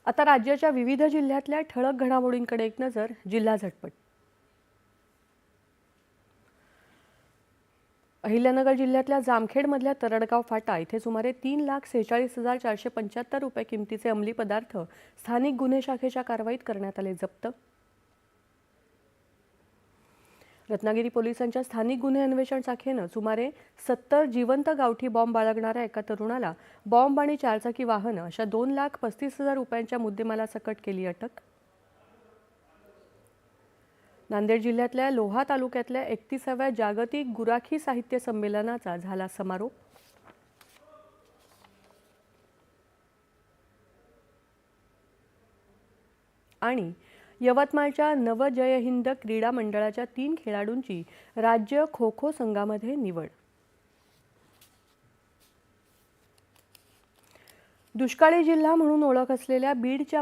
आता राज्याच्या विविध जिल्ह्यातल्या ठळक घडामोडींकडे एक नजर. जिल्हा झटपट. अहिल्यानगर जिल्ह्यातल्या जामखेडमधल्या तरडगाव फाटा इथे सुमारे 3,46,475 रुपये किमतीचे अंमली पदार्थ स्थानिक गुन्हे शाखेच्या कारवाईत करण्यात आले जप्त. रत्नागिरी पोलिसांच्या स्थानिक गुन्हे अन्वेषण शाखेनं सुमारे 70 जिवंत गावठी बॉम्ब बाळगणाऱ्या एका तरुणाला बॉम्ब आणि चारचाकी वाहनं अशा 2,35,000 रुपयांच्या मुद्देमालासकट केली अटक. नांदेड जिल्ह्यातल्या लोहा तालुक्यातल्या 31व्या जागतिक गुराखी साहित्य संमेलनाचा झाला समारोप. आणि यवतमाळच्या नव जय हिंद क्रीडा मंडळाच्या 3 खेळाडूंची राज्य खो खो संघामध्ये निवड. दुष्काळी जिल्हा म्हणून ओळख असलेल्या बीडच्या